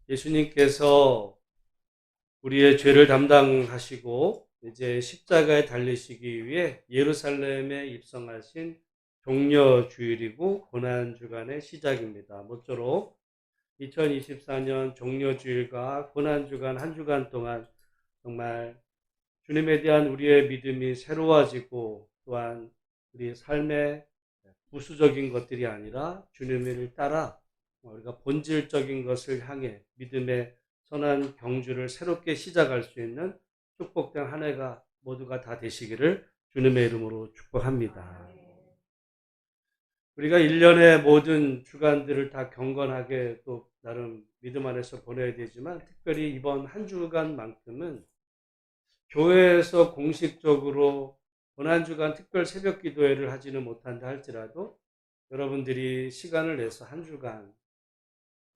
예수님께서 우리의 죄를 담당하시고 이제 십자가에 달리시기 위해 예루살렘에 입성하신 종려주일이고 고난주간의 시작입니다. 모쪼록 2024년 종려주일과 고난주간 한 주간 동안 정말 주님에 대한 우리의 믿음이 새로워지고 또한 우리 삶의 부수적인 것들이 아니라 주님을 따라 우리가 본질적인 것을 향해 믿음의 선한 경주를 새롭게 시작할 수 있는 축복된 한 해가 모두가 다 되시기를 주님의 이름으로 축복합니다. 우리가 1년의 모든 주간들을 다 경건하게 또 나름 믿음 안에서 보내야 되지만 특별히 이번 한 주간만큼은 교회에서 공식적으로 고난주간 특별 새벽 기도회를 하지는 못한다 할지라도 여러분들이 시간을 내서 한 주간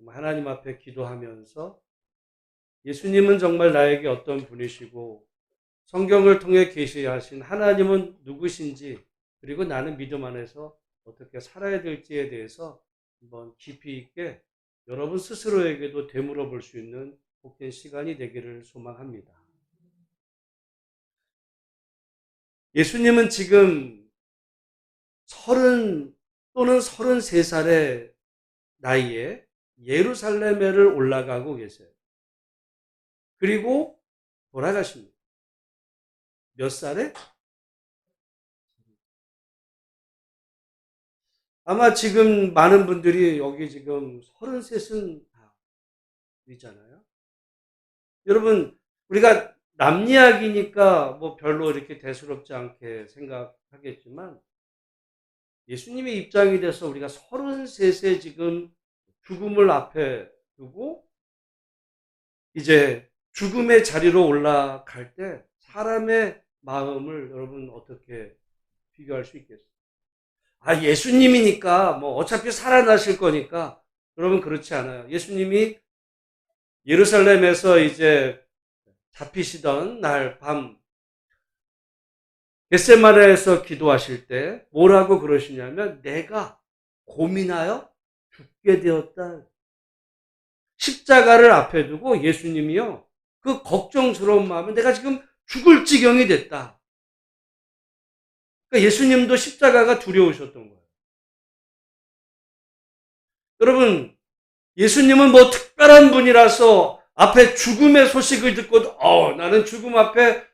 하나님 앞에 기도하면서 예수님은 정말 나에게 어떤 분이시고 성경을 통해 계시하신 하나님은 누구신지 그리고 나는 믿음 안에서 어떻게 살아야 될지에 대해서 한번 깊이 있게 여러분 스스로에게도 되물어 볼 수 있는 복된 시간이 되기를 소망합니다. 예수님은 지금 30 또는 33살의 나이에 예루살렘에를 올라가고 계세요. 그리고 돌아가십니다. 몇 살에? 아마 지금 많은 분들이 여기 지금 33은 이잖아요. 여러분, 우리가 남 이야기니까 뭐 별로 이렇게 대수롭지 않게 생각하겠지만 예수님의 입장이 돼서 우리가 33세 지금 죽음을 앞에 두고 이제 죽음의 자리로 올라갈 때 사람의 마음을 여러분 어떻게 비교할 수 있겠어요? 아, 예수님이니까 뭐 어차피 살아나실 거니까. 여러분 그렇지 않아요. 예수님이 예루살렘에서 이제 잡히시던 날 밤 겟세마네에서 기도하실 때 뭐라고 그러시냐면 내가 고민하여 죽게 되었다. 십자가를 앞에 두고 예수님이요. 그 걱정스러운 마음에 내가 지금 죽을 지경이 됐다. 그러니까 예수님도 십자가가 두려우셨던 거예요. 여러분, 예수님은 뭐 특별한 분이라서 앞에 죽음의 소식을 듣고도 나는 죽음 앞에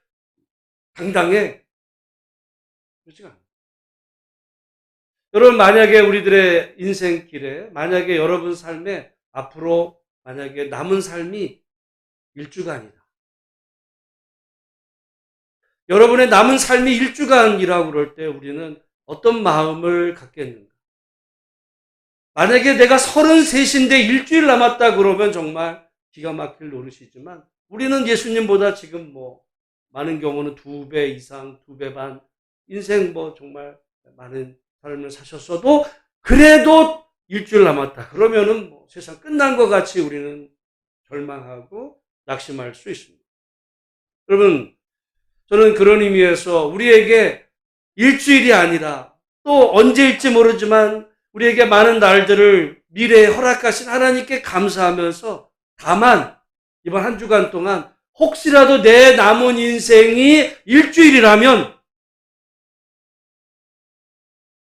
당당해. 그렇지가 않아요. 여러분 만약에 우리들의 인생길에 만약에 여러분 삶에 앞으로 만약에 남은 삶이 1주간이다. 여러분의 남은 삶이 1주간이라고 그럴 때 우리는 어떤 마음을 갖겠는가? 만약에 내가 33인데 일주일 남았다 그러면 정말 기가 막힐 노릇이지만 우리는 예수님보다 지금 뭐 많은 경우는 2배 이상, 2배 반 인생 뭐 정말 많은 삶을 사셨어도 그래도 일주일 남았다. 그러면은 뭐 세상 끝난 것 같이 우리는 절망하고 낙심할 수 있습니다. 여러분, 저는 그런 의미에서 우리에게 일주일이 아니라 또 언제일지 모르지만 우리에게 많은 날들을 미래에 허락하신 하나님께 감사하면서 다만 이번 한 주간 동안 혹시라도 내 남은 인생이 일주일이라면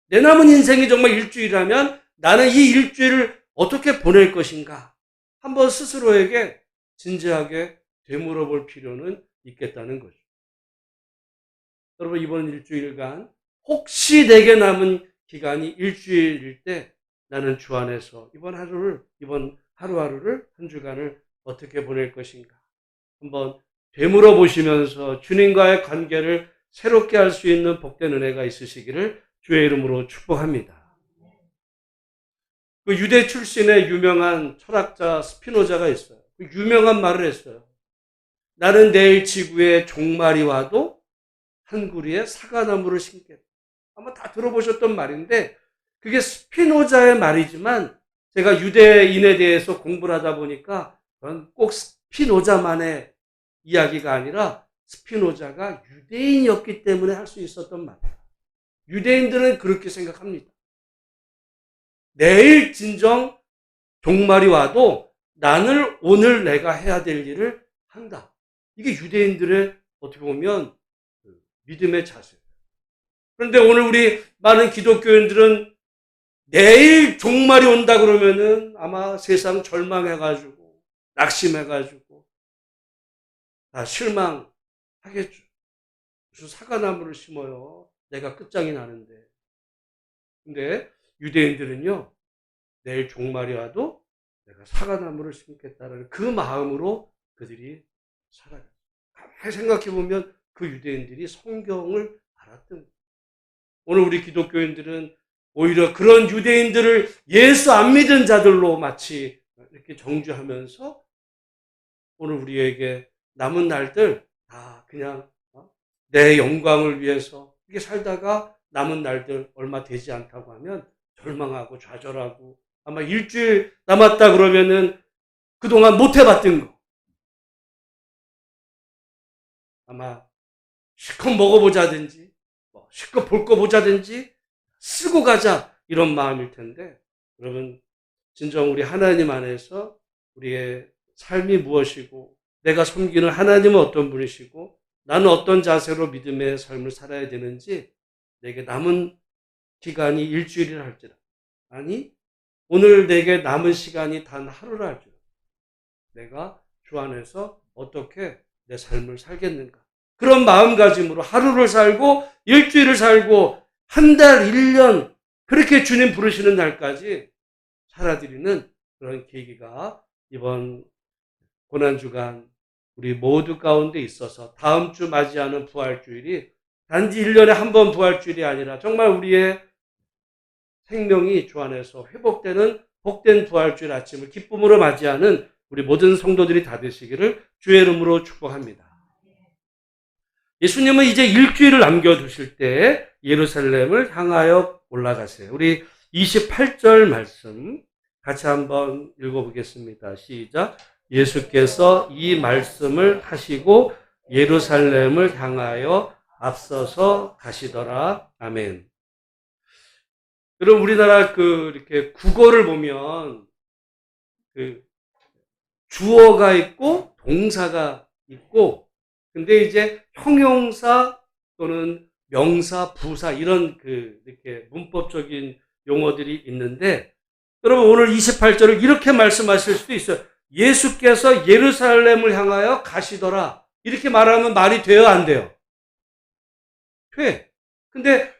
내 남은 인생이 정말 일주일이라면 나는 이 일주일을 어떻게 보낼 것인가 한번 스스로에게 진지하게 되물어 볼 필요는 있겠다는 거죠. 여러분 이번 일주일간 혹시 내게 남은 기간이 일주일일 때 나는 주 안에서 이번 하루하루를 한 주간을 어떻게 보낼 것인가 한번 되물어 보시면서 주님과의 관계를 새롭게 할 수 있는 복된 은혜가 있으시기를 주의 이름으로 축복합니다. 그 유대 출신의 유명한 철학자 스피노자가 있어요. 그 유명한 말을 했어요. 나는 내일 지구에 종말이 와도 한 구리에 사과나무를 심겠다. 아마 다 들어보셨던 말인데 그게 스피노자의 말이지만 제가 유대인에 대해서 공부를 하다 보니까 그건 꼭 스피노자만의 이야기가 아니라 스피노자가 유대인이었기 때문에 할 수 있었던 말이에요. 유대인들은 그렇게 생각합니다. 내일 진정 종말이 와도 나는 오늘 내가 해야 될 일을 한다. 이게 유대인들의 어떻게 보면 믿음의 자세예요. 그런데 오늘 우리 많은 기독교인들은 내일 종말이 온다 그러면은 아마 세상 절망해가지고 낙심해가지고 다 실망하겠죠. 무슨 사과나무를 심어요. 내가 끝장이 나는데. 근데 유대인들은요, 내일 종말이 와도 내가 사과나무를 심겠다라는 그 마음으로 그들이 살아요. 가만히 생각해보면 그 유대인들이 성경을 알았던 거예요. 오늘 우리 기독교인들은 오히려 그런 유대인들을 예수 안 믿은 자들로 마치 이렇게 정죄하면서 오늘 우리에게 남은 날들 다 그냥 내 영광을 위해서 이렇게 살다가 남은 날들 얼마 되지 않다고 하면 절망하고 좌절하고 아마 일주일 남았다 그러면은 그동안 못 해봤던 거 아마 실컷 먹어보자든지 실컷 볼 거 보자든지 쓰고 가자 이런 마음일 텐데 여러분 진정 우리 하나님 안에서 우리의 삶이 무엇이고 내가 섬기는 하나님은 어떤 분이시고 나는 어떤 자세로 믿음의 삶을 살아야 되는지 내게 남은 기간이 일주일이라 할지라 아니 오늘 내게 남은 시간이 단 하루라 할지라 내가 주 안에서 어떻게 내 삶을 살겠는가 그런 마음가짐으로 하루를 살고 일주일을 살고 한 달, 1년 그렇게 주님 부르시는 날까지 살아드리는 그런 계기가 이번 고난주간 우리 모두 가운데 있어서 다음 주 맞이하는 부활주일이 단지 1년에 한 번 부활주일이 아니라 정말 우리의 생명이 주 안에서 회복되는 복된 부활주일 아침을 기쁨으로 맞이하는 우리 모든 성도들이 다 되시기를 주의 이름으로 축복합니다. 예수님은 이제 일주일을 남겨두실 때 예루살렘을 향하여 올라가세요. 우리 28절 말씀 같이 한번 읽어보겠습니다. 시작. 예수께서 이 말씀을 하시고 예루살렘을 향하여 앞서서 가시더라. 아멘. 여러분 우리나라 이렇게 국어를 보면 주어가 있고 동사가 있고 근데 이제 형용사 또는 명사, 부사 이런 이렇게 문법적인 용어들이 있는데 여러분 오늘 28절을 이렇게 말씀하실 수도 있어요. 예수께서 예루살렘을 향하여 가시더라. 이렇게 말하면 말이 돼요, 안 돼요? 돼. 근데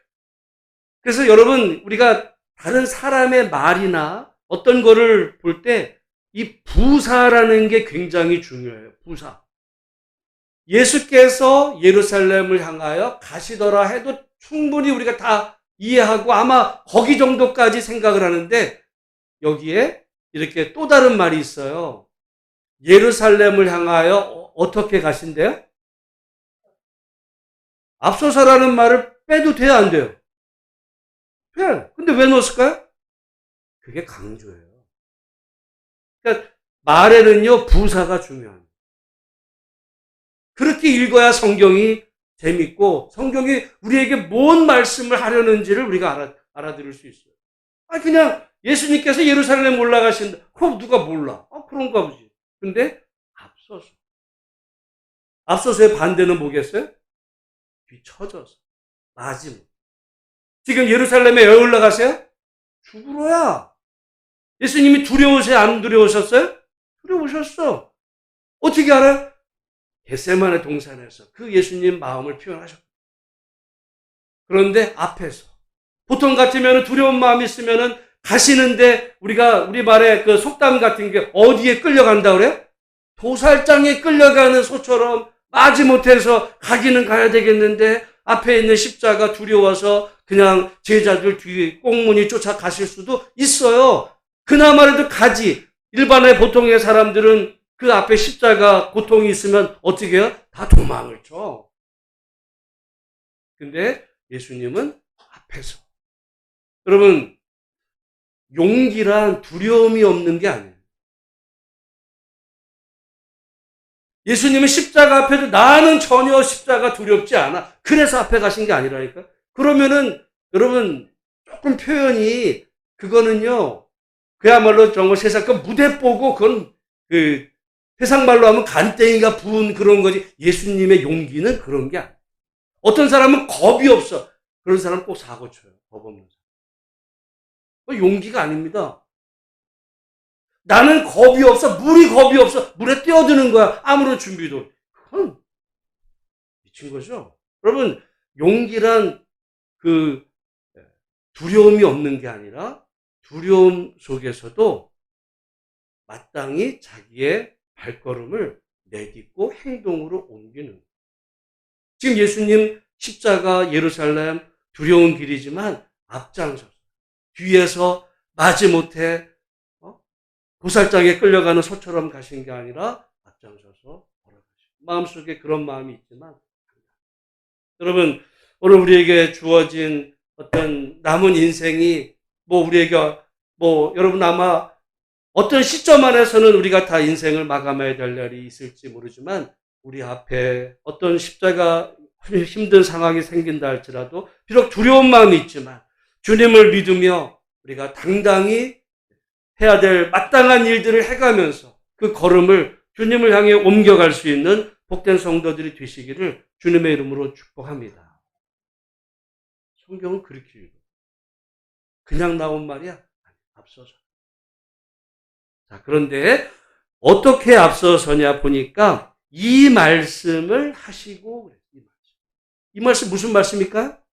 그래서 여러분 우리가 다른 사람의 말이나 어떤 거를 볼 때 이 부사라는 게 굉장히 중요해요. 부사. 예수께서 예루살렘을 향하여 가시더라 해도 충분히 우리가 다 이해하고 아마 거기 정도까지 생각을 하는데 여기에 이렇게 또 다른 말이 있어요. 예루살렘을 향하여 어떻게 가신대요? 앞서서라는 말을 빼도 돼요, 안 돼요? 돼. 근데 왜 넣었을까요? 그게 강조예요. 그러니까 말에는요, 부사가 중요합니다. 그렇게 읽어야 성경이 재밌고 성경이 우리에게 뭔 말씀을 하려는지를 우리가 알아들을 수 있어요. 그냥 예수님께서 예루살렘 올라가신다. 그럼 누가 몰라? 그런가 보지. 근데 앞서서의 반대는 뭐겠어요? 뒤처져서. 마지막. 지금 예루살렘에 왜 올라가세요? 죽으러야. 예수님이 두려우세요? 안 두려우셨어요? 두려우셨어. 어떻게 알아요? 겟세마네 동산에서 그 예수님 마음을 표현하셨고 그런데 앞에서 보통 같으면 두려운 마음이 있으면 가시는데 우리 말에 그 속담 같은 게 어디에 끌려간다 그래요? 도살장에 끌려가는 소처럼 마지못해서 가기는 가야 되겠는데 앞에 있는 십자가 두려워서 그냥 제자들 뒤에 꽁무니 쫓아가실 수도 있어요. 그나마라도 가지. 일반의 보통의 사람들은 그 앞에 십자가 고통이 있으면 어떻게 해요? 다 도망을 쳐. 근데 예수님은 앞에서. 여러분, 용기란 두려움이 없는 게 아니에요. 예수님은 십자가 앞에도 나는 전혀 십자가 두렵지 않아. 그래서 앞에 가신 게 아니라니까. 그러면은 여러분 조금 표현이 그거는요. 그야말로 정말 세상 그 무대 보고 그건 그 세상 말로 하면 간땡이가 부은 그런 거지. 예수님의 용기는 그런 게 아니에요. 어떤 사람은 겁이 없어. 그런 사람은 꼭 사고 쳐요. 겁 없는 사람. 용기가 아닙니다. 나는 겁이 없어. 물이 겁이 없어. 물에 뛰어드는 거야. 아무런 준비도. 그건 미친 거죠. 여러분, 용기란 그 두려움이 없는 게 아니라 두려움 속에서도 마땅히 자기의 발걸음을 내딛고 행동으로 옮기는 거예요. 지금 예수님 십자가 예루살렘 두려운 길이지만 앞장서서 뒤에서 마지못해 도살장에 끌려가는 소처럼 가신 게 아니라 앞장서서 걸어가시고 마음속에 그런 마음이 있지만 여러분 오늘 우리에게 주어진 어떤 남은 인생이 우리에게 여러분 아마 어떤 시점 안에서는 우리가 다 인생을 마감해야 될 날이 있을지 모르지만 우리 앞에 어떤 십자가 힘든 상황이 생긴다 할지라도 비록 두려운 마음이 있지만 주님을 믿으며 우리가 당당히 해야 될 마땅한 일들을 해가면서 그 걸음을 주님을 향해 옮겨갈 수 있는 복된 성도들이 되시기를 주님의 이름으로 축복합니다. 성경은 그렇게 읽어. 그냥 나온 말이야? 앞서서. 자, 그런데 어떻게 앞서서냐 보니까 이 말씀을 하시고 이 말씀 무슨 말씀입니까?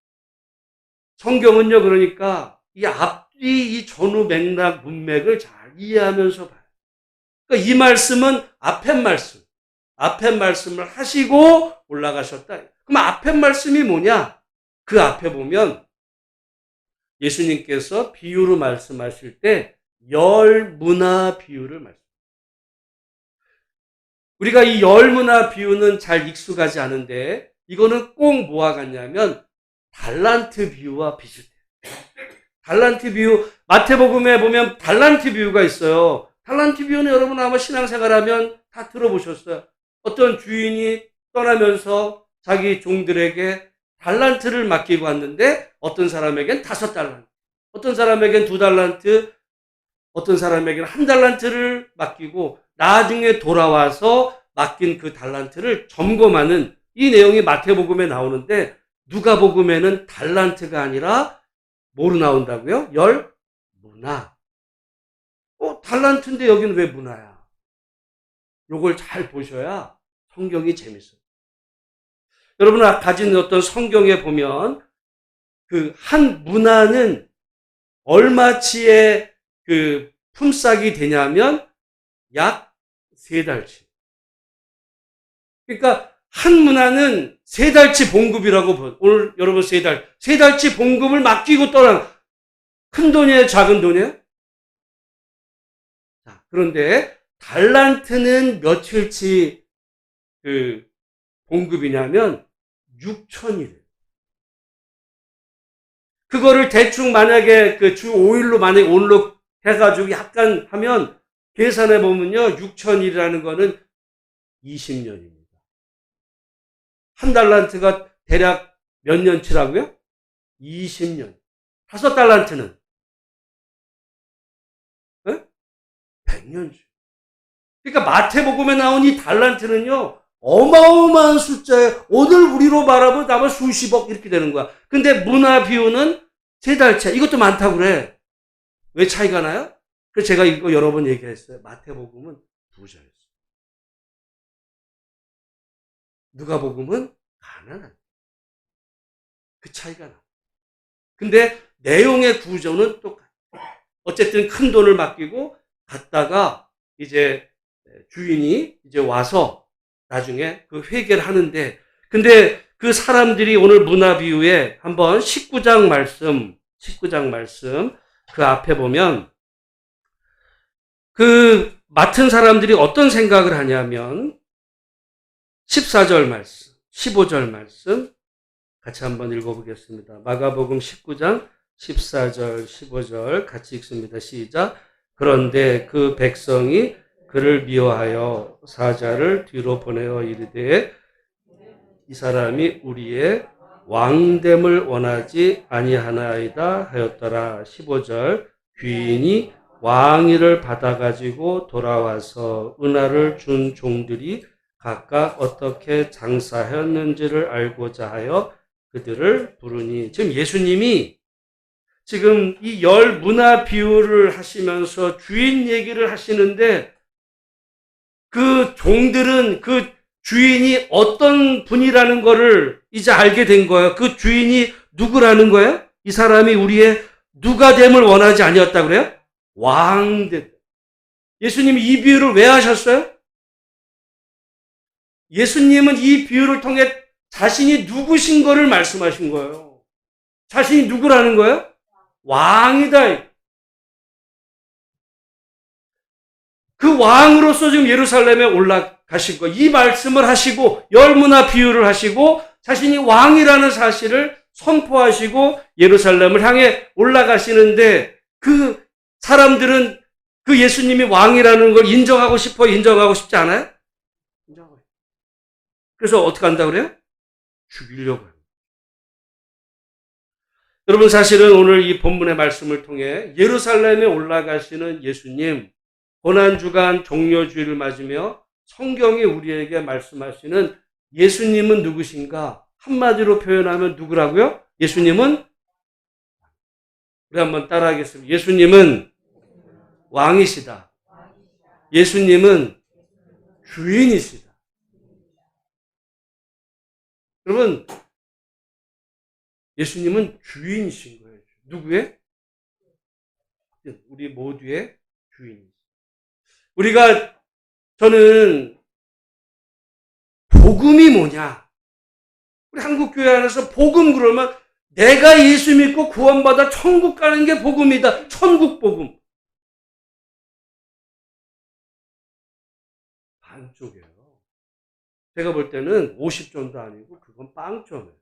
성경은요, 그러니까 이 앞뒤 이 전후 맥락 문맥을 잘 이해하면서 봐요. 그러니까 이 말씀은 앞에 말씀을 하시고 올라가셨다. 그럼 앞에 말씀이 뭐냐? 그 앞에 보면 예수님께서 비유로 말씀하실 때 열문화 비유를 말씀합니다. 우리가 이 열문화 비유는 잘 익숙하지 않은데 이거는 꼭 뭐와 같냐면 달란트 비유와 비슷해요. 달란트 비유, 마태복음에 보면 달란트 비유가 있어요. 달란트 비유는 여러분 아마 신앙생활하면 다 들어보셨어요. 어떤 주인이 떠나면서 자기 종들에게 달란트를 맡기고 왔는데 어떤 사람에겐 5달란트, 어떤 사람에겐 2달란트, 어떤 사람에게는 1달란트를 맡기고 나중에 돌아와서 맡긴 그 달란트를 점검하는 이 내용이 마태복음에 나오는데 누가복음에는 달란트가 아니라 뭐로 나온다고요? 열문화. 달란트인데 여기는 왜 문화야? 요걸 잘 보셔야 성경이 재밌어요. 여러분 가진 어떤 성경에 보면 그 한 문화는 얼마치의 그 품삯이 되냐면 약 3달치. 그러니까 한 문화는 3달치 봉급이라고 봐요. 오늘 여러분 3달치 봉급을 맡기고 떠난 큰 돈이에요? 작은 돈이에요? 자, 그런데 달란트는 며칠치 그 봉급이냐면 6천일. 그거를 대충 만약에 그 주 5일로 만약에 오늘로 해가지고 약간 하면 계산해 보면요. 6천일이라는 거는 20년입니다. 한 달란트가 대략 몇 년치라고요? 20년. 5달란트는 100년치. 그러니까 마태복음에 나온 이 달란트는요. 어마어마한 숫자에 오늘 우리로 말하면 아마 수십억 이렇게 되는 거야. 근데 문화 비유는 3달치. 이것도 많다고 그래. 왜 차이가 나요? 그래서 제가 이거 여러 번 얘기했어요. 마태복음은 부자였어요. 누가복음은 가난한. 그 차이가 나. 근데 내용의 구조는 똑같아. 어쨌든 큰 돈을 맡기고 갔다가 이제 주인이 이제 와서 나중에 그 회개를 하는데 근데 그 사람들이 오늘 문화 비유에 한번 19장 말씀 그 앞에 보면 그 맡은 사람들이 어떤 생각을 하냐면 14절 말씀, 15절 말씀 같이 한번 읽어보겠습니다. 마가복음 19장 14절, 15절 같이 읽습니다. 시작. 그런데 그 백성이 그를 미워하여 사자를 뒤로 보내어 이르되 이 사람이 우리의 왕됨을 원하지 아니하나이다 하였더라. 15절. 귀인이 왕위를 받아가지고 돌아와서 은하를 준 종들이 각각 어떻게 장사하였는지를 알고자 하여 그들을 부르니. 지금 예수님이 지금 이 열 문화 비유를 하시면서 주인 얘기를 하시는데 그 종들은 그 주인이 어떤 분이라는 거를 이제 알게 된 거예요. 그 주인이 누구라는 거예요? 이 사람이 우리의 누가 됨을 원하지 아니었다 그래요? 왕. 예수님이 이 비유를 왜 하셨어요? 예수님은 이 비유를 통해 자신이 누구신 거를 말씀하신 거예요. 자신이 누구라는 거예요? 왕이다. 그 왕으로서 지금 예루살렘에 올라가신 거예요. 이 말씀을 하시고 열문화 비유를 하시고 자신이 왕이라는 사실을 선포하시고 예루살렘을 향해 올라가시는데 그 사람들은 그 예수님이 왕이라는 걸 인정하고 싶지 않아요? 인정하고. 그래서 어떻게 한다고 그래요? 죽이려고 해요. 여러분, 사실은 오늘 이 본문의 말씀을 통해 예루살렘에 올라가시는 예수님, 고난주간 종려주의를 맞으며 성경이 우리에게 말씀하시는 예수님은 누구신가? 한마디로 표현하면 누구라고요? 예수님은, 우리 한번 따라하겠습니다. 예수님은 왕이시다. 예수님은 주인이시다. 여러분, 예수님은 주인이신 거예요. 누구의? 우리 모두의 주인이시다. 저는 복음이 뭐냐? 우리 한국교회 안에서 복음 그러면 내가 예수 믿고 구원받아 천국 가는 게 복음이다. 천국 복음. 반쪽이에요. 제가 볼 때는 50점도 아니고 그건 빵점이에요.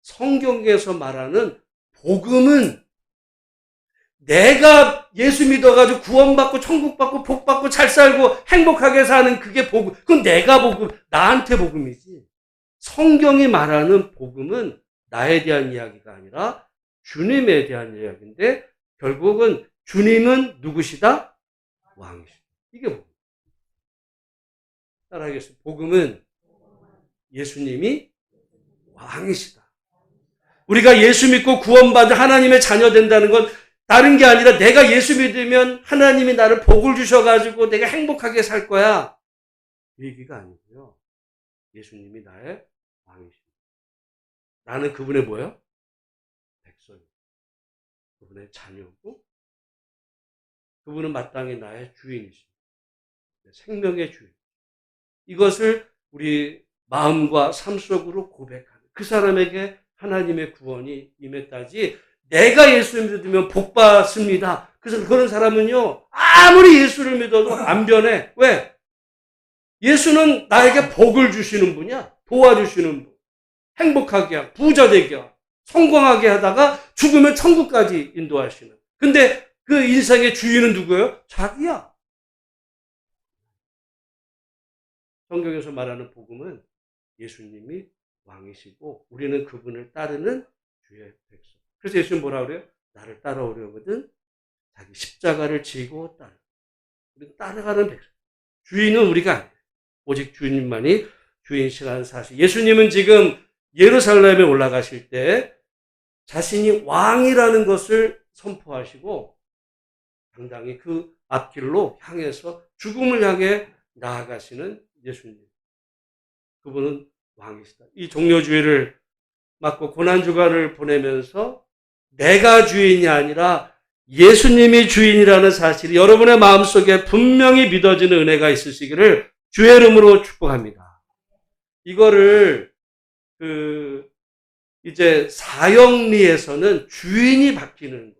성경에서 말하는 복음은 내가 예수 믿어가지고 구원받고 천국받고 복받고 잘 살고 행복하게 사는 그게 복음. 그건 내가 복음, 나한테 복음이지. 성경이 말하는 복음은 나에 대한 이야기가 아니라 주님에 대한 이야기인데 결국은 주님은 누구시다? 왕이시다. 이게 복음. 따라하겠습니다. 복음은 예수님이 왕이시다. 우리가 예수 믿고 구원받은 하나님의 자녀 된다는 건 다른 게 아니라 내가 예수 믿으면 하나님이 나를 복을 주셔가지고 내가 행복하게 살 거야. 그 얘기가 아니고요. 예수님이 나의 왕이십니다. 나는 그분의 뭐예요? 백성이고 그분의 자녀고 그분은 마땅히 나의 주인이십니다. 생명의 주인. 이것을 우리 마음과 삶 속으로 고백하는 그 사람에게 하나님의 구원이 임했다지 내가 예수를 믿으면 복 받습니다. 그래서 그런 사람은요 아무리 예수를 믿어도 안 변해. 왜? 예수는 나에게 복을 주시는 분이야. 도와주시는 분. 행복하게 하고 부자 되게 하고 성공하게 하다가 죽으면 천국까지 인도하시는. 근데 그 인생의 주인은 누구예요? 자기야. 성경에서 말하는 복음은 예수님이 왕이시고 우리는 그분을 따르는 주의 백성. 그래서 예수님 뭐라 그래요? 나를 따라오려거든 자기 십자가를 지고 따라. 우리는 따라가는 백성. 주인은 우리가 아니에요. 오직 주님만이 주인이시라는 사실. 예수님은 지금 예루살렘에 올라가실 때 자신이 왕이라는 것을 선포하시고 당당히 그 앞길로 향해서 죽음을 향해 나아가시는 예수님. 그분은 왕이시다. 이 종려주의를 맞고 고난주간을 보내면서 내가 주인이 아니라 예수님이 주인이라는 사실이 여러분의 마음속에 분명히 믿어지는 은혜가 있으시기를 주의 이름으로 축복합니다. 이거를 이제 사형리에서는 주인이 바뀌는 거예요.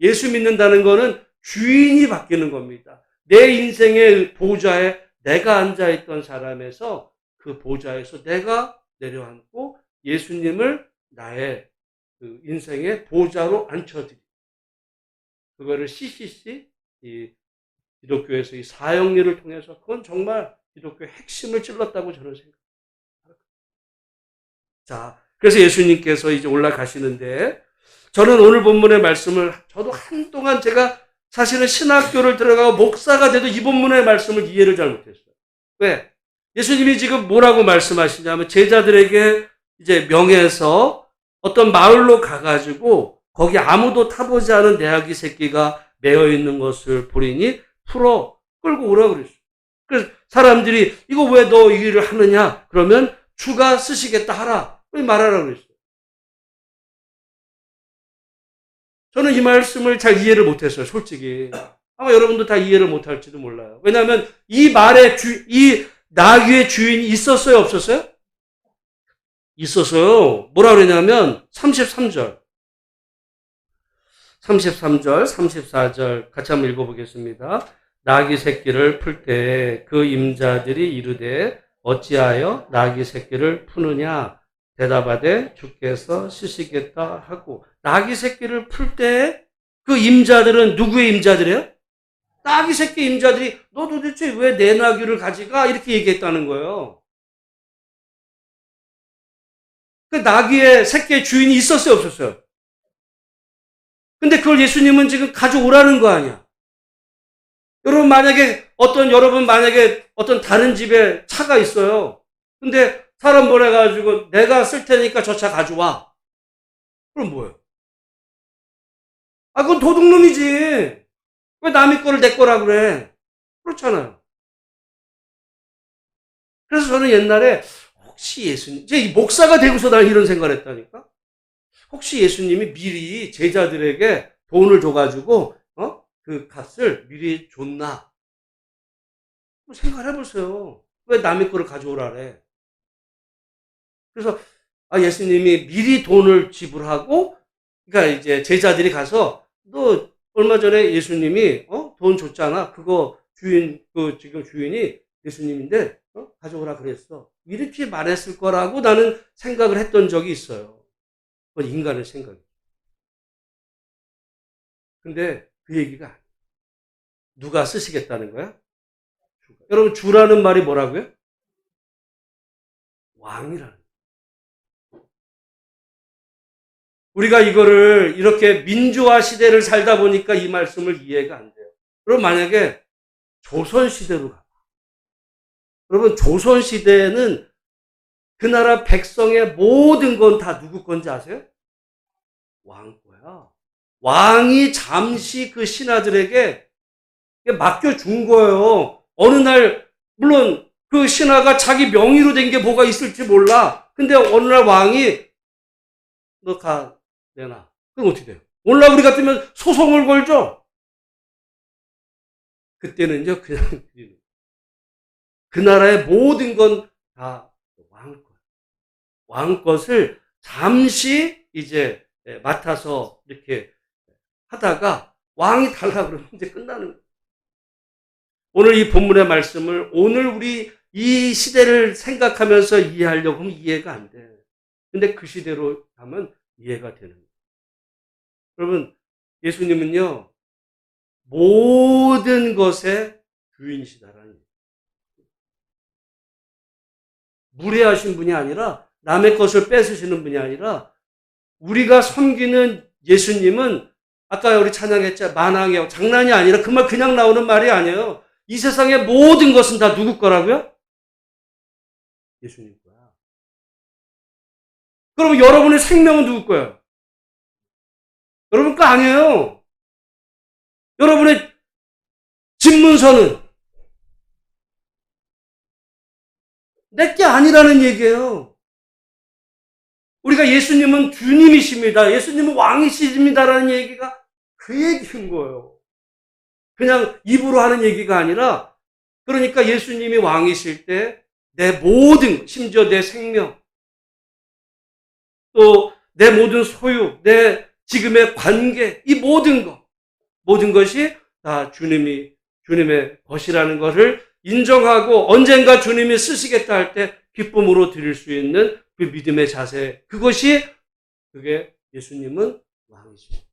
예수 믿는다는 거는 주인이 바뀌는 겁니다. 내 인생의 보좌에 내가 앉아있던 사람에서 그 보좌에서 내가 내려앉고 예수님을 나의 그 인생의 보좌로 앉혀드리고 그거를 CCC 이 기독교에서 이 사형리를 통해서 그건 정말 기독교의 핵심을 찔렀다고 저는 생각합니다. 자, 그래서 예수님께서 이제 올라가시는데 저는 오늘 본문의 말씀을 저도 한동안 제가 사실은 신학교를 들어가고 목사가 돼도 이 본문의 말씀을 이해를 잘 못했어요. 왜? 예수님이 지금 뭐라고 말씀하시냐면 제자들에게 이제 명해서 어떤 마을로 가가지고 거기 아무도 타보지 않은 내아기 새끼가 매어 있는 것을 보리니 풀어 끌고 오라 그랬어요. 그래서 사람들이 이거 왜 너 이 일을 하느냐? 그러면 주가 쓰시겠다 하라. 왜 말하라 그랬어요. 저는 이 말씀을 잘 이해를 못했어요, 솔직히. 아마 여러분도 다 이해를 못할지도 몰라요. 왜냐하면 이 말에 이 나귀의 주인이 있었어요, 없었어요? 있었어요. 뭐라 그러냐면 33절, 34절 같이 한번 읽어보겠습니다. 나귀 새끼를 풀 때 그 임자들이 이르되 어찌하여 나귀 새끼를 푸느냐? 대답하되 주께서 쓰시겠다 하고, 나귀 새끼를 풀 때 그 임자들은 누구의 임자들이에요? 나귀 새끼 임자들이 너 도대체 왜 내 나귀를 가져가? 이렇게 얘기했다는 거예요. 그 나귀의 새끼의 주인이 있었어요, 없었어요? 근데 그걸 예수님은 지금 가져오라는 거 아니야. 여러분 만약에 어떤 다른 집에 차가 있어요. 근데 사람 보내가지고 내가 쓸 테니까 저 차 가져와. 그럼 뭐예요? 아, 그건 도둑놈이지. 왜 남의 거를 내 거라 그래? 그렇잖아요. 그래서 저는 옛날에 혹시 예수님, 이제 목사가 되고서 난 이런 생각을 했다니까? 혹시 예수님이 미리 제자들에게 돈을 줘가지고, 그 값을 미리 줬나? 생각을 해보세요. 왜 남의 거를 가져오라래? 그래서, 예수님이 미리 돈을 지불하고, 그러니까 이제 제자들이 가서, 너 얼마 전에 예수님이, 돈 줬잖아. 그거 지금 주인이 예수님인데, 가져오라 그랬어. 이렇게 말했을 거라고 나는 생각을 했던 적이 있어요. 그건 인간의 생각이에요. 근데 그 얘기가 아니에요. 누가 쓰시겠다는 거야? 주가. 여러분, 주라는 말이 뭐라고요? 왕이라는 거예요. 우리가 이거를 이렇게 민주화 시대를 살다 보니까 이 말씀을 이해가 안 돼요. 그럼 만약에 조선시대로 가봐. 여러분, 조선시대에는 그 나라 백성의 모든 건 다 누구 건지 아세요? 왕 거야. 왕이 잠시 그 신하들에게 맡겨준 거예요. 어느 날, 물론 그 신하가 자기 명의로 된 게 뭐가 있을지 몰라. 근데 어느 날 왕이 너 가, 내놔. 그럼 어떻게 돼요? 오늘날 우리 같으면 소송을 걸죠? 그때는요, 그냥 그 나라의 모든 건 다 왕 것. 왕 것을 잠시 이제 맡아서 이렇게 하다가 왕이 달라 그러면 이제 끝나는 거예요. 오늘 이 본문의 말씀을 오늘 우리 이 시대를 생각하면서 이해하려고 하면 이해가 안 돼. 근데 그 시대로 가면 이해가 되는 거예요. 여러분, 예수님은요, 모든 것의 주인이시다라는 거예요. 무례하신 분이 아니라 남의 것을 뺏으시는 분이 아니라 우리가 섬기는 예수님은 아까 우리 찬양했죠. 만왕의 장난이 아니라 그 말 그냥 나오는 말이 아니에요. 이 세상의 모든 것은 다 누구 거라고요? 예수님 거야. 그럼 여러분의 생명은 누구 거예요? 여러분 거 아니에요. 여러분의 집문서는 내 게 아니라는 얘기예요. 우리가 예수님은 주님이십니다. 예수님은 왕이십니다라는 얘기가 그 얘기인 거예요. 그냥 입으로 하는 얘기가 아니라, 그러니까 예수님이 왕이실 때 내 모든, 심지어 내 생명, 또 내 모든 소유, 내 지금의 관계, 이 모든 것이 다 주님의 것이라는 것을 인정하고 언젠가 주님이 쓰시겠다 할 때 기쁨으로 드릴 수 있는 그 믿음의 자세, 그게 예수님은 왕이십니다.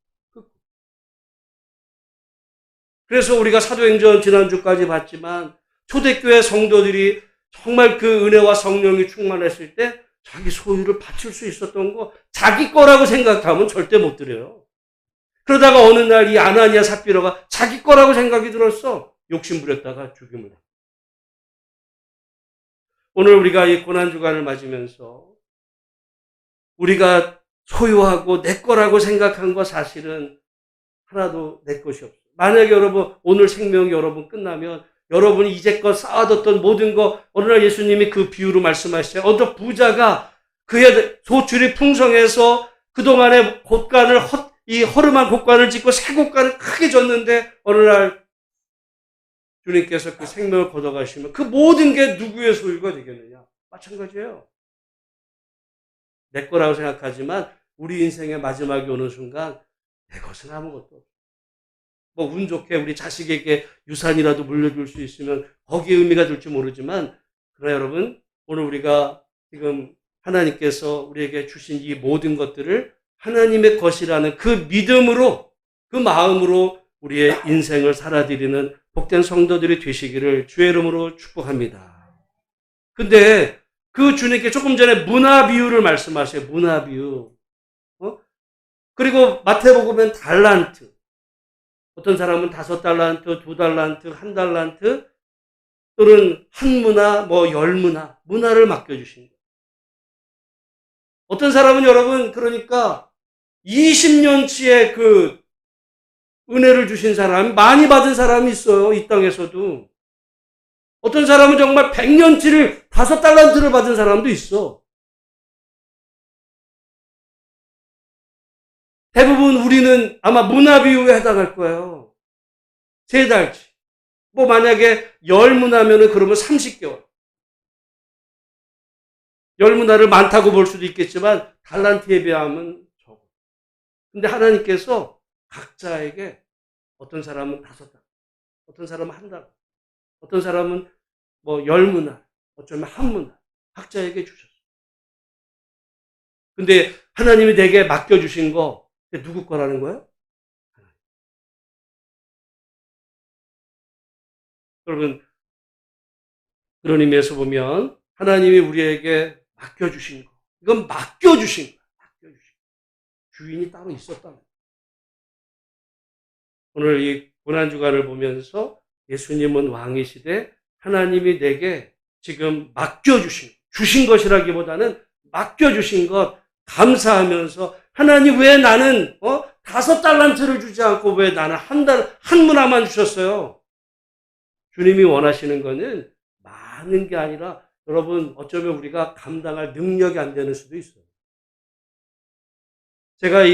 그래서 우리가 사도행전 지난주까지 봤지만 초대교회 성도들이 정말 그 은혜와 성령이 충만했을 때 자기 소유를 바칠 수 있었던 거 자기 거라고 생각하면 절대 못 드려요. 그러다가 어느 날 이 아나니아 삽비라가 자기 거라고 생각이 들었어. 욕심 부렸다가 죽임을 해. 오늘 우리가 이 고난주간을 맞으면서 우리가 소유하고 내 거라고 생각한 거 사실은 하나도 내 것이 없어요. 만약에 여러분 오늘 생명이 여러분 끝나면 여러분이 이제껏 쌓아뒀던 모든 거 어느 날 예수님이 그 비유로 말씀하시죠. 어떤 부자가 그의 소출이 풍성해서 그동안에 이 허름한 곳간을 짓고 새 곳간을 크게 줬는데 어느 날 주님께서 그 생명을 걷어가시면 그 모든 게 누구의 소유가 되겠느냐? 마찬가지예요. 내 거라고 생각하지만 우리 인생의 마지막이 오는 순간 내 것은 아무것도 없어. 뭐 운 좋게 우리 자식에게 유산이라도 물려줄 수 있으면 거기에 의미가 될지 모르지만 그러나 여러분 오늘 우리가 지금 하나님께서 우리에게 주신 이 모든 것들을 하나님의 것이라는 그 믿음으로 그 마음으로 우리의 인생을 살아드리는 복된 성도들이 되시기를 주의 이름으로 축복합니다. 근데 그 주님께 조금 전에 문화 비유를 말씀하셔요. 문화 비유. 그리고 마태복음엔 달란트. 어떤 사람은 5달란트, 2달란트, 1달란트 또는 한 문화, 10문화, 문화를 맡겨주신 거예요. 어떤 사람은 여러분 그러니까 20년치의 그 은혜를 주신 사람이 많이 받은 사람이 있어요. 이 땅에서도. 어떤 사람은 정말 100년치를 5달란트를 받은 사람도 있어. 대부분 우리는 아마 문화비유에 해당할 거예요. 3달치. 만약에 10문화면은 그러면 30개월. 10문화를 많다고 볼 수도 있겠지만 달란트에 비하면 적어. 근데 하나님께서 각자에게 어떤 사람은 5달, 어떤 사람은 1달, 어떤 사람은 10문화, 어쩌면 1문화, 각자에게 주셨어요. 근데 하나님이 내게 맡겨주신 거 누구 거라는 거예요? 여러분 그런 의미에서 보면 하나님이 우리에게 맡겨주신 거 이건 맡겨주신 거예요. 맡겨주신 거. 주인이 따로 있었다는 거예요. 오늘 이 고난주간을 보면서 예수님은 왕이시되 하나님이 내게 지금 주신 것이라기보다는 맡겨주신 것 감사하면서 하나님 왜 나는 5달란트를 주지 않고 왜 나는 한 문화만 주셨어요? 주님이 원하시는 거는 많은 게 아니라 여러분 어쩌면 우리가 감당할 능력이 안 되는 수도 있어요. 제가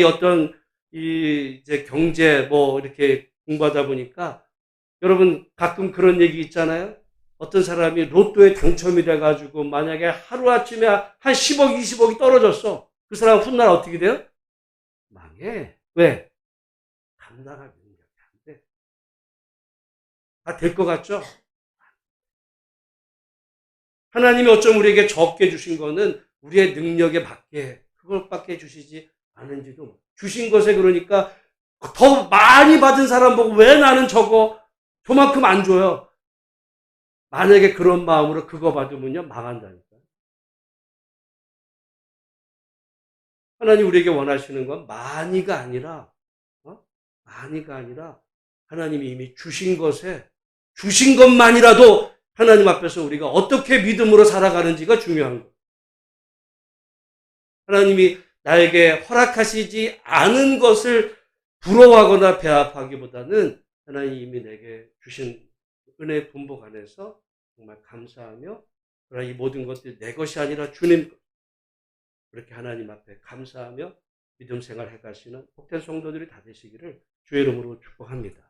이제 경제 이렇게 공부하다 보니까 여러분 가끔 그런 얘기 있잖아요. 어떤 사람이 로또에 당첨이 돼가지고 만약에 하루아침에 한 10억, 20억이 떨어졌어. 그 사람 훗날 어떻게 돼요? 망해. 왜? 감당할 능력이 안 돼. 다 될 것 같죠? 하나님이 어쩜 우리에게 적게 주신 거는 우리의 능력에 맞게 그것밖에 주시지 않은지도 주신 것에 그러니까 더 많이 받은 사람 보고 왜 나는 저만큼 안 줘요. 만약에 그런 마음으로 그거 받으면요 망한다니까요. 하나님 우리에게 원하시는 건 많이가 아니라 하나님이 이미 주신 것만이라도 하나님 앞에서 우리가 어떻게 믿음으로 살아가는지가 중요한 거예요. 하나님이 나에게 허락하시지 않은 것을 부러워하거나 배합하기보다는 하나님이 이미 내게 주신 은혜의 분복 안에서 정말 감사하며 그러나 이 모든 것들이 내 것이 아니라 주님 그렇게 하나님 앞에 감사하며 믿음 생활 해가시는 복된 성도들이 다 되시기를 주의 이름으로 축복합니다.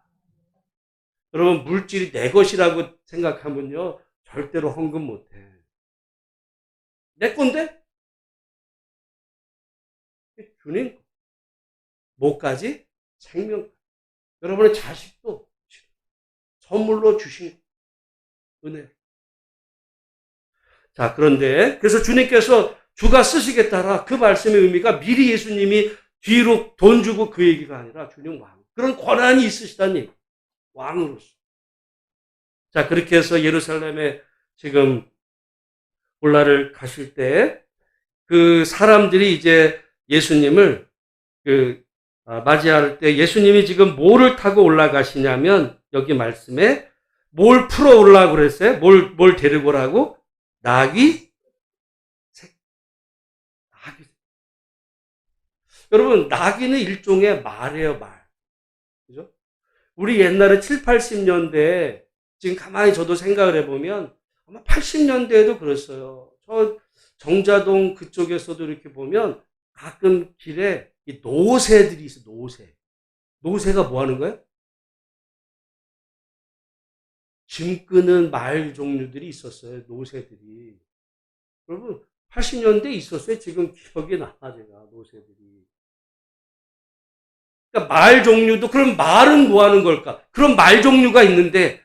여러분 물질이 내 것이라고 생각하면요 절대로 헌금 못해. 내 건데? 주님 뭐까지? 생명. 여러분의 자식도 선물로 주신 은혜. 자 그런데 그래서 주님께서 주가 쓰시겠다라 그 말씀의 의미가 미리 예수님이 뒤로 돈 주고 그 얘기가 아니라 주님 왕. 그런 권한이 있으시다니. 왕으로서. 자, 그렇게 해서 예루살렘에 지금 올라를 가실 때 그 사람들이 이제 예수님을 맞이할 때 예수님이 지금 뭐를 타고 올라가시냐면 여기 말씀에 뭘 풀어 오라고 그랬어요? 뭘 데리고 오라고? 나귀? 나귀. 여러분, 나귀는 일종의 말이에요, 말. 그죠? 우리 옛날에 7, 80년대에 지금 가만히 저도 생각을 해보면 아마 80년대에도 그랬어요. 저 정자동 그쪽에서도 이렇게 보면 가끔 길에 이 노새들이 있어요, 노새. 노새가 뭐 하는 거예요? 짐 끄는 말 종류들이 있었어요, 노새들이. 여러분, 80년대에 있었어요. 지금 기억이 나, 제가, 노새들이. 그러니까 말 종류도, 그럼 말은 뭐 하는 걸까? 그런 말 종류가 있는데,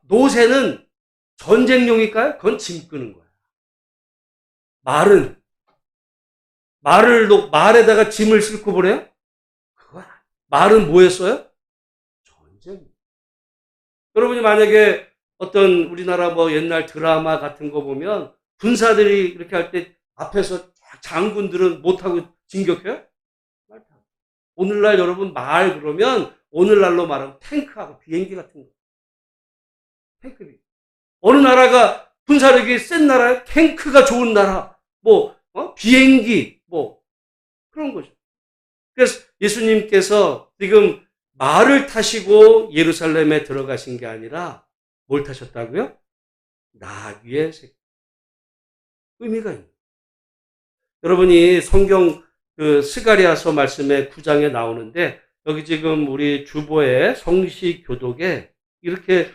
노새는 전쟁용일까요? 그건 짐 끄는 거야. 말에다가 짐을 싣고 보내요? 그거 말은 뭐에 써요? 전쟁. 여러분이 만약에 어떤 우리나라 뭐 옛날 드라마 같은 거 보면 군사들이 이렇게 할 때 앞에서 장군들은 못하고 진격해요? 말 타고. 오늘날 여러분 말 그러면 오늘날로 말하면 탱크하고 비행기 같은 거. 탱크비. 어느 나라가 군사력이 센 나라에 탱크가 좋은 나라, 비행기, 그런 거죠. 그래서 예수님께서 지금 말을 타시고 예루살렘에 들어가신 게 아니라 뭘 타셨다고요? 나귀의 새끼. 의미가 있는. 여러분이 성경 스가랴서 말씀에 9장에 나오는데 여기 지금 우리 주보의 성시교독에 이렇게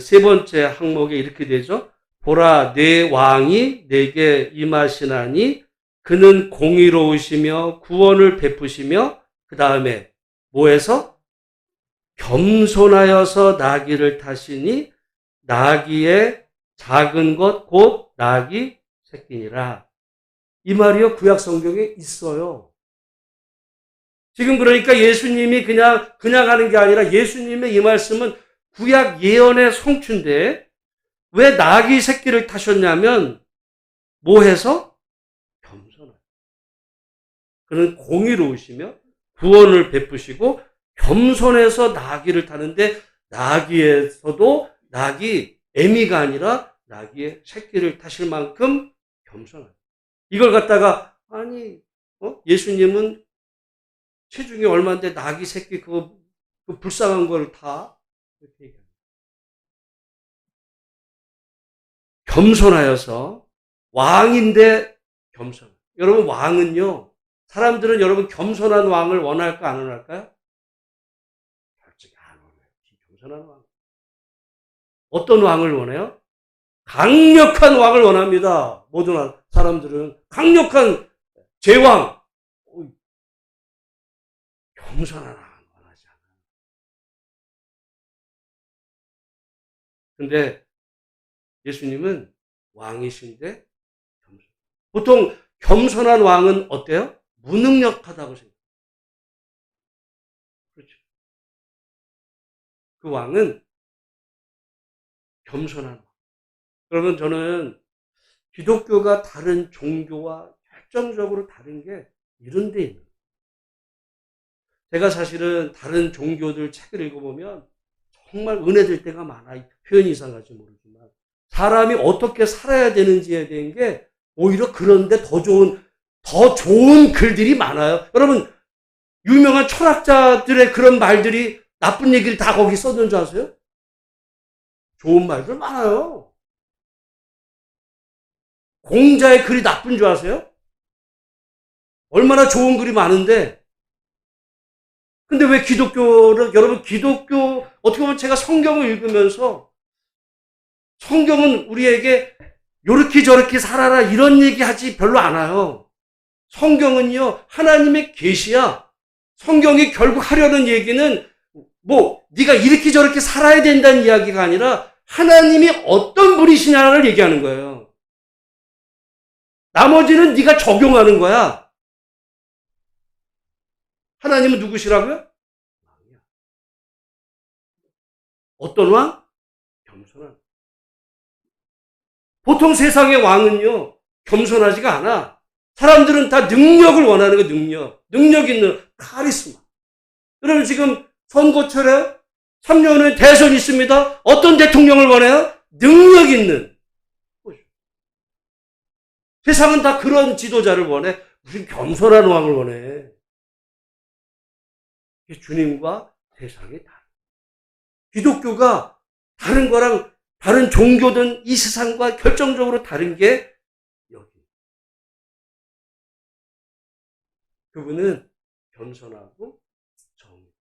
세 번째 항목에 이렇게 되죠. 보라, 내 왕이 내게 임하시나니 그는 공의로우시며 구원을 베푸시며 그 다음에 뭐해서? 겸손하여서 나귀를 타시니 나귀의 작은 것 곧 나귀 새끼니라. 이 말이요, 구약 성경에 있어요. 지금 그러니까 예수님이 그냥 하는 게 아니라 예수님의 이 말씀은 구약 예언의 성취인데 왜 나귀 새끼를 타셨냐면 뭐 해서? 겸손하다. 그는 공의로우시며 구원을 베푸시고 겸손해서 나귀를 타는데 나귀에서도 나귀 애미가 아니라 나귀의 새끼를 타실 만큼 겸손하다. 이걸 갖다가 예수님은 체중이 얼마인데 나귀 새끼 그 불쌍한 걸 타? 이렇게 얘기합니다. 겸손하여서 왕인데 겸손. 여러분 왕은요. 사람들은 여러분 겸손한 왕을 원할까 안 원할까요? 솔직히 안 원해요. 겸손한 왕. 어떤 왕을 원해요? 강력한 왕을 원합니다. 모든 사람들은 강력한 제왕. 겸손한 왕을 원하지 않아요. 근데 예수님은 왕이신데 겸손. 보통 겸손한 왕은 어때요? 무능력하다고 생각해요. 그렇죠. 그 왕은 겸손한 왕. 그러면 저는 기독교가 다른 종교와 결정적으로 다른 게 이런 데 있는 거예요. 제가 사실은 다른 종교들 책을 읽어보면 정말 은혜될 때가 많아요. 표현이 이상할지 모르지만 사람이 어떻게 살아야 되는지에 대한 게 오히려 그런데 더 좋은 글들이 많아요. 여러분 유명한 철학자들의 그런 말들이 나쁜 얘기를 다 거기 써둔 줄 아세요? 좋은 말들 많아요. 공자의 글이 나쁜 줄 아세요? 얼마나 좋은 글이 많은데 근데 왜 여러분 기독교 어떻게 보면 제가 성경을 읽으면서 성경은 우리에게 요렇게 저렇게 살아라 이런 얘기 하지 별로 않아요. 성경은요 하나님의 계시야. 성경이 결국 하려는 얘기는 네가 이렇게 저렇게 살아야 된다는 이야기가 아니라 하나님이 어떤 분이시냐를 얘기하는 거예요. 나머지는 네가 적용하는 거야. 하나님은 누구시라고요? 어떤 왕? 겸손한. 보통 세상의 왕은요 겸손하지가 않아. 사람들은 다 능력을 원하는 거, 능력 있는 카리스마. 여러분 지금 선거철에 3년 후에 대선이 있습니다. 어떤 대통령을 원해요? 능력 있는. 세상은 다 그런 지도자를 원해. 무슨 겸손한 왕을 원해. 주님과 세상이 다르다. 기독교가 다른 거랑 다른 종교든 이 세상과 결정적으로 다른 게 여기. 그분은 겸손하고 정의.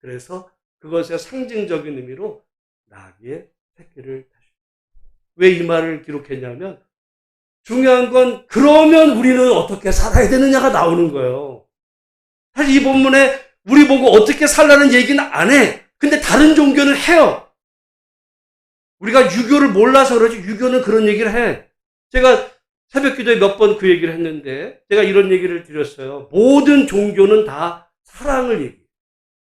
그래서 그것의 상징적인 의미로 나귀의 새끼를 다시. 왜 이 말을 기록했냐면 중요한 건 그러면 우리는 어떻게 살아야 되느냐가 나오는 거예요. 사실 이 본문에 우리 보고 어떻게 살라는 얘기는 안 해. 근데 다른 종교는 해요. 우리가 유교를 몰라서 그러지 유교는 그런 얘기를 해. 제가 새벽 기도에 몇 번 그 얘기를 했는데 제가 이런 얘기를 드렸어요. 모든 종교는 다 사랑을 얘기해요.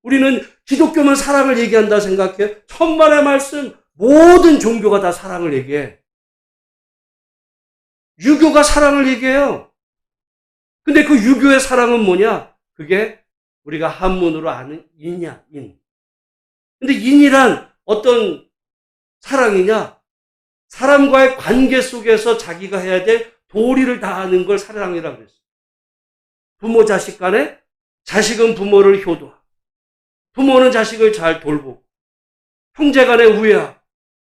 우리는 기독교만 사랑을 얘기한다 생각해. 천만의 말씀 모든 종교가 다 사랑을 얘기해. 유교가 사랑을 얘기해요. 근데 그 유교의 사랑은 뭐냐? 그게 우리가 한문으로 아는 인이야, 인. 근데 인이란 어떤 사랑이냐? 사람과의 관계 속에서 자기가 해야 될 도리를 다하는 걸 사랑이라고 그랬어요. 부모 자식 간에 자식은 부모를 효도하고 부모는 자식을 잘 돌보고 형제 간에 우애하고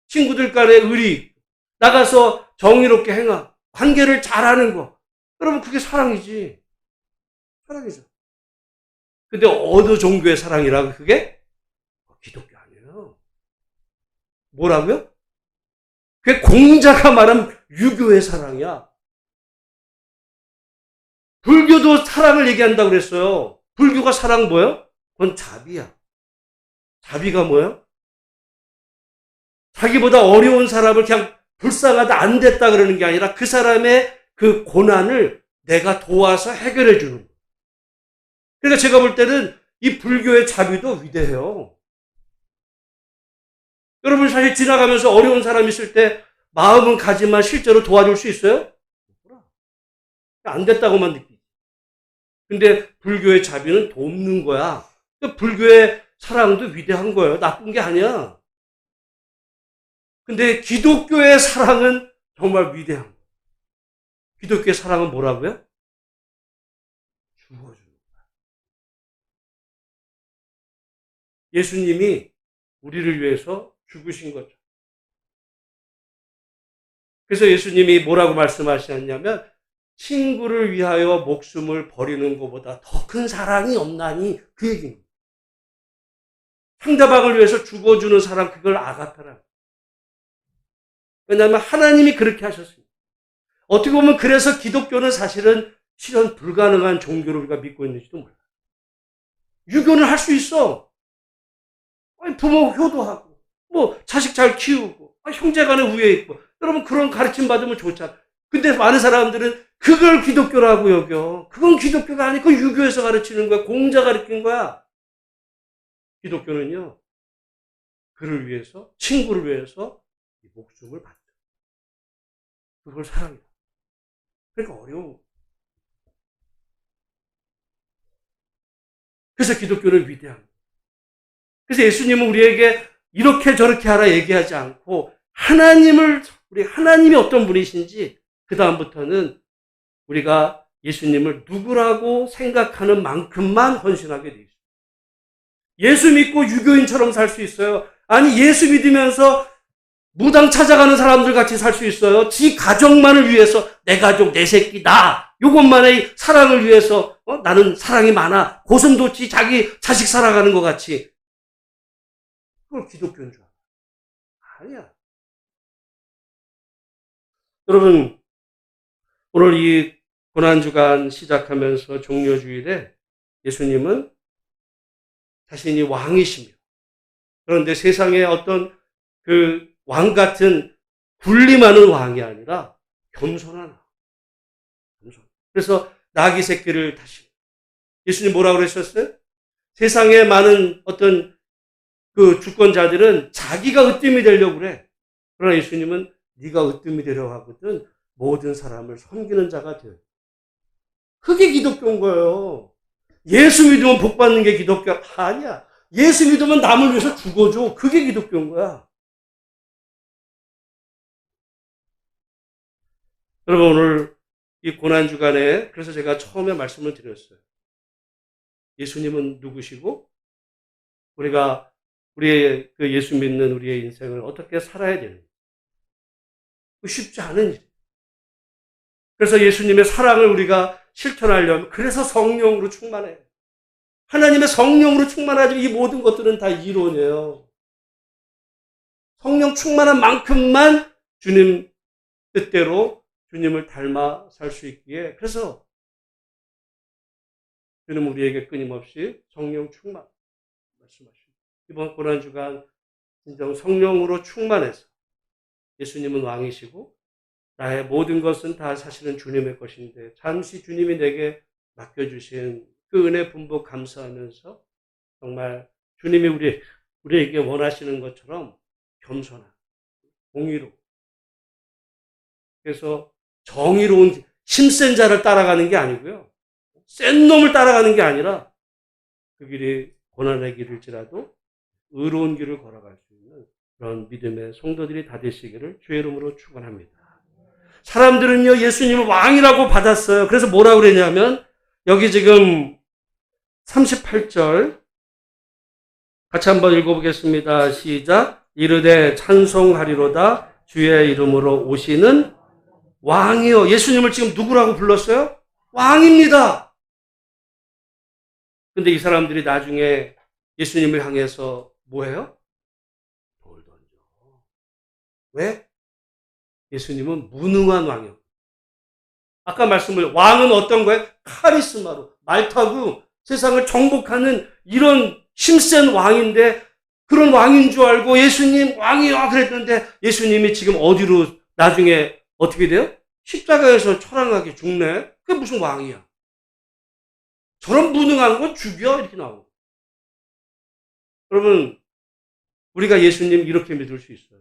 친구들 간에 의리 나가서 정의롭게 행하고 관계를 잘하는 거. 여러분 그게 사랑이지. 사랑이죠. 근데 어느 종교의 사랑이라고 그게? 기독교 아니에요. 뭐라고요? 그게 공자가 말한 유교의 사랑이야. 불교도 사랑을 얘기한다고 그랬어요. 불교가 사랑 뭐예요? 그건 자비야. 자비가 뭐예요? 자기보다 어려운 사람을 그냥 불쌍하다 안 됐다 그러는 게 아니라 그 사람의 그 고난을 내가 도와서 해결해 주는 거예요. 그러니까 제가 볼 때는 이 불교의 자비도 위대해요. 여러분 사실 지나가면서 어려운 사람 있을 때 마음은 가지만 실제로 도와줄 수 있어요? 안 됐다고만 느끼지. 근데 불교의 자비는 돕는 거야. 불교의 사랑도 위대한 거예요. 나쁜 게 아니야. 근데 기독교의 사랑은 정말 위대한 거예요. 기독교의 사랑은 뭐라고요? 죽어주는 거야. 예수님이 우리를 위해서 죽으신 거죠. 그래서 예수님이 뭐라고 말씀하셨냐면 친구를 위하여 목숨을 버리는 것보다 더 큰 사랑이 없나니 그 얘기입니다. 상대방을 위해서 죽어주는 사람 그걸 아가페라. 왜냐하면 하나님이 그렇게 하셨습니다. 어떻게 보면 그래서 기독교는 사실은 실현 불가능한 종교를 우리가 믿고 있는지도 몰라요. 유교는 할 수 있어. 부모 효도하고 뭐 자식 잘 키우고 형제간에 우애 있고 여러분 그런 가르침 받으면 좋잖아. 근데 많은 사람들은 그걸 기독교라고 여겨. 그건 기독교가 아니고 유교에서 가르치는 거야. 공자 가르친 거야. 기독교는요. 그를 위해서 친구를 위해서 목숨을 받죠. 그걸 사랑이다. 그러니까 어려워. 그래서 기독교는 위대한 거예요. 그래서 예수님은 우리에게 이렇게 저렇게 하라 얘기하지 않고 우리 하나님이 어떤 분이신지 그 다음부터는 우리가 예수님을 누구라고 생각하는 만큼만 헌신하게 되어 있습니다. 예수 믿고 유교인처럼 살 수 있어요. 아니 예수 믿으면서 무당 찾아가는 사람들 같이 살 수 있어요. 지 가족만을 위해서 내 가족, 내 새끼, 나 요것만의 사랑을 위해서 나는 사랑이 많아. 고슴도치 자기 자식 살아가는 것 같이. 그걸 기독교인 줄 알아. 아니야. 여러분 오늘 이 고난주간 시작하면서 종료주일에 예수님은 자신이 왕이십니다. 그런데 세상에 어떤 그 왕 같은 군림하는 왕이 아니라 겸손한 왕. 그래서 나귀 새끼를 다시. 예수님 뭐라고 그러셨어요? 세상에 많은 어떤 그 주권자들은 자기가 으뜸이 되려고 그래. 그러나 예수님은 네가 으뜸이 되려고 하거든 모든 사람을 섬기는 자가 되어요. 그게 기독교인 거예요. 예수 믿으면 복 받는 게 기독교 아니야. 예수 믿으면 남을 위해서 죽어줘. 그게 기독교인 거야. 여러분 오늘 이 고난주간에 그래서 제가 처음에 말씀을 드렸어요. 예수님은 누구시고 우리가 우리의 그 예수 믿는 우리의 인생을 어떻게 살아야 되는지 쉽지 않은 일. 그래서 예수님의 사랑을 우리가 실천하려면 그래서 성령으로 충만해요. 하나님의 성령으로 충만하지 이 모든 것들은 다 이론이에요. 성령 충만한 만큼만 주님 뜻대로 주님을 닮아 살 수 있기에 그래서 주님 우리에게 끊임없이 성령 충만 말씀하십니다. 이번 고난주간 진정 성령으로 충만해서 예수님은 왕이시고 나의 모든 것은 다 사실은 주님의 것인데 잠시 주님이 내게 맡겨주신 그 은혜 분복 감사하면서 정말 주님이 우리에게 원하시는 것처럼 겸손한 공의로 그래서 정의로운 힘센 자를 따라가는 게 아니고요. 센 놈을 따라가는 게 아니라 그 길이 고난의 길일지라도 의로운 길을 걸어갈 수 있는 그런 믿음의 성도들이 다 되시기를 주의 이름으로 축원합니다. 사람들은요 예수님을 왕이라고 받았어요. 그래서 뭐라고 그랬냐면 여기 지금 38절 같이 한번 읽어보겠습니다. 시작. 이르되 찬송하리로다 주의 이름으로 오시는 왕이요. 예수님을 지금 누구라고 불렀어요? 왕입니다. 근데 이 사람들이 나중에 예수님을 향해서 뭐해요? 돌 던져. 왜? 예수님은 무능한 왕이요. 아까 말씀을 왕은 어떤 거예요? 카리스마로 말 타고 세상을 정복하는 이런 힘센 왕인데 그런 왕인 줄 알고 예수님 왕이요 그랬는데 예수님이 지금 어디로 나중에 어떻게 돼요? 십자가에서 처량하게 죽네? 그게 무슨 왕이야? 저런 무능한 건 죽여? 이렇게 나오고. 여러분 우리가 예수님 이렇게 믿을 수 있어요.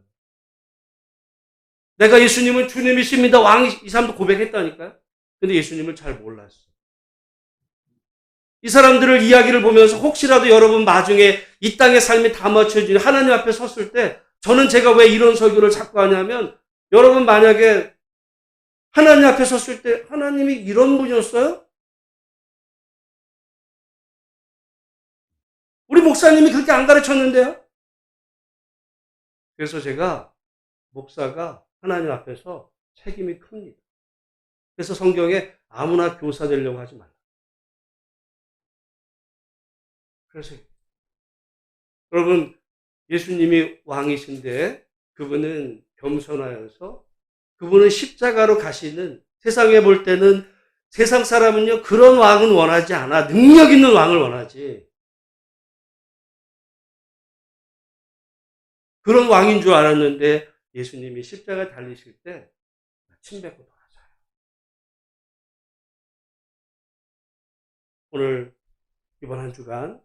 내가 예수님은 주님이십니다. 왕이 이 사람도 고백했다니까요. 근데 예수님을 잘 몰랐어. 이 사람들을 이야기를 보면서 혹시라도 여러분 나중에 이 땅의 삶이 다 맞춰진 하나님 앞에 섰을 때 저는 제가 왜 이런 설교를 자꾸 하냐면 여러분 만약에 하나님 앞에 섰을 때 하나님이 이런 분이었어요? 우리 목사님이 그렇게 안 가르쳤는데요? 그래서 제가 목사가 하나님 앞에서 책임이 큽니다. 그래서 성경에 아무나 교사 되려고 하지 말라. 그래서 여러분 예수님이 왕이신데 그분은 겸손하여서 그분은 십자가로 가시는 세상에 볼 때는 세상 사람은요 그런 왕은 원하지 않아. 능력 있는 왕을 원하지. 그런 왕인 줄 알았는데 예수님이 십자가에 달리실 때 침 뱉고 돌아서요. 오늘 이번 한 주간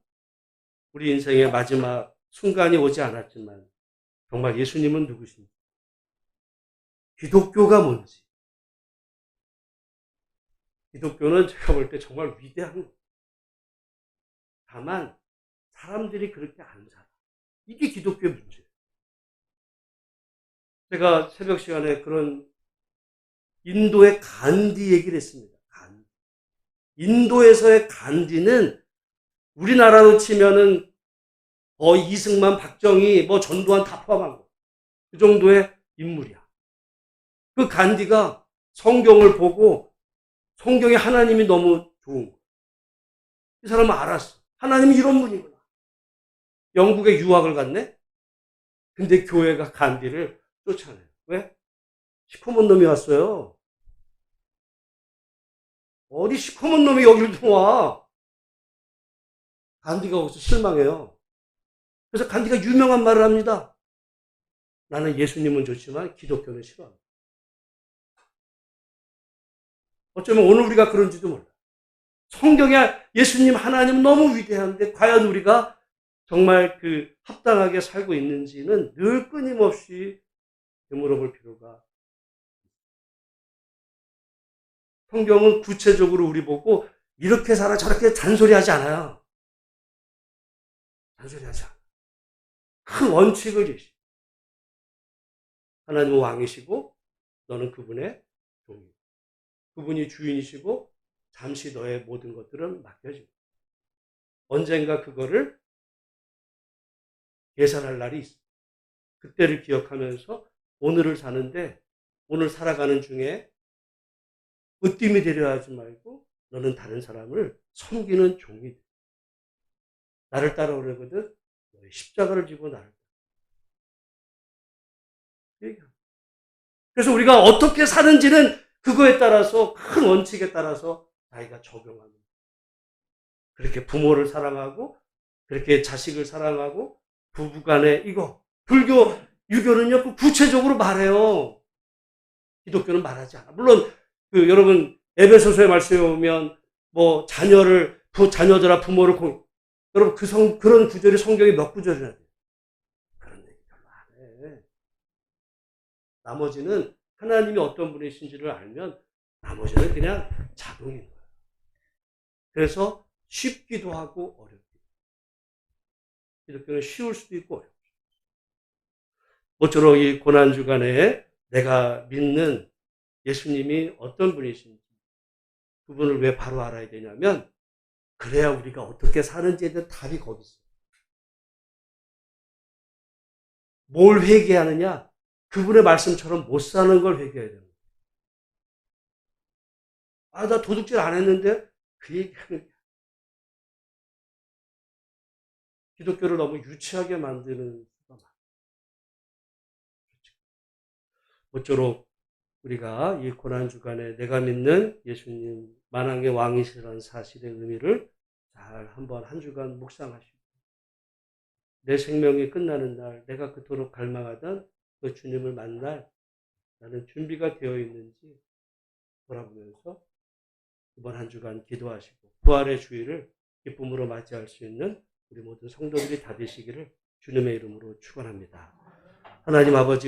우리 인생의 마지막 순간이 오지 않았지만 정말 예수님은 누구신지 기독교가 뭔지 기독교는 제가 볼 때 정말 위대한 거예요. 다만 사람들이 그렇게 안 살아. 이게 기독교의 문제예요. 제가 새벽 시간에 그런 인도의 간디 얘기를 했습니다. 간디. 인도에서의 간디는 우리나라로 치면은 이승만, 박정희, 전두환 다 포함한 거. 그 정도의 인물이야. 그 간디가 성경을 보고 성경에 하나님이 너무 좋은 거야. 이 사람은 알았어. 하나님이 이런 분이구나. 영국에 유학을 갔네? 근데 교회가 간디를 쫓아내요. 왜? 시커먼 놈이 왔어요. 어디 시커먼 놈이 여기를 들어와. 간디가 거기서 실망해요. 그래서 간디가 유명한 말을 합니다. 나는 예수님은 좋지만 기독교는 싫어한다. 어쩌면 오늘 우리가 그런지도 몰라. 성경에 예수님 하나님 너무 위대한데 과연 우리가 정말 그 합당하게 살고 있는지는 늘 끊임없이 되물어볼 필요가 성경은 구체적으로 우리 보고 이렇게 살아 저렇게 잔소리하지 않아요. 잔소리하지 않아요. 큰 원칙을 제시해요. 하나님은 왕이시고 너는 그분의 종이고 그분이 주인이시고 잠시 너의 모든 것들은 맡겨지고 언젠가 그거를 계산할 날이 있어. 그때를 기억하면서 오늘을 사는데 오늘 살아가는 중에 으뜸이 되려 하지 말고 너는 다른 사람을 섬기는 종이 돼. 나를 따라오려거든 너의 십자가를 지고 나를 따라. 그래서 우리가 어떻게 사는지는 그거에 따라서 큰 원칙에 따라서 자기가 적용하는 거예요. 그렇게 부모를 사랑하고 그렇게 자식을 사랑하고 부부간에 이거 불교 유교는요 구체적으로 말해요. 기독교는 말하지 않아. 물론 여러분 에베소서의 말씀에 보면 뭐 자녀들아 부모를 여러분 그런 구절이 성경에 몇 구절이나 돼요. 그런 얘기 별로 안 해. 나머지는 하나님이 어떤 분이신지를 알면 나머지는 그냥 자동인 거예요. 그래서 쉽기도 하고 어렵기도 하고. 기독교는 쉬울 수도 있고 어렵고. 모쪼록 이 고난주간에 내가 믿는 예수님이 어떤 분이신지 그분을 왜 바로 알아야 되냐면 그래야 우리가 어떻게 사는지에 대한 답이 거기 있어요. 뭘 회개하느냐? 그분의 말씀처럼 못 사는 걸 회개해야 됩니다. 아, 나 도둑질 안 했는데 그 얘기하는 기독교를 너무 유치하게 만드는 수가 많아요. 모쪼록 우리가 이 고난주간에 내가 믿는 예수님 만왕의 왕이시라는 사실의 의미를 잘 한번 한 주간 묵상하시고 내 생명이 끝나는 날 내가 그토록 갈망하던 그 주님을 만날 나는 준비가 되어 있는지 돌아보면서 이번 한 주간 기도하시고 부활의 주일을 기쁨으로 맞이할 수 있는 우리 모든 성도들이 다 되시기를 주님의 이름으로 축원합니다. 하나님 아버지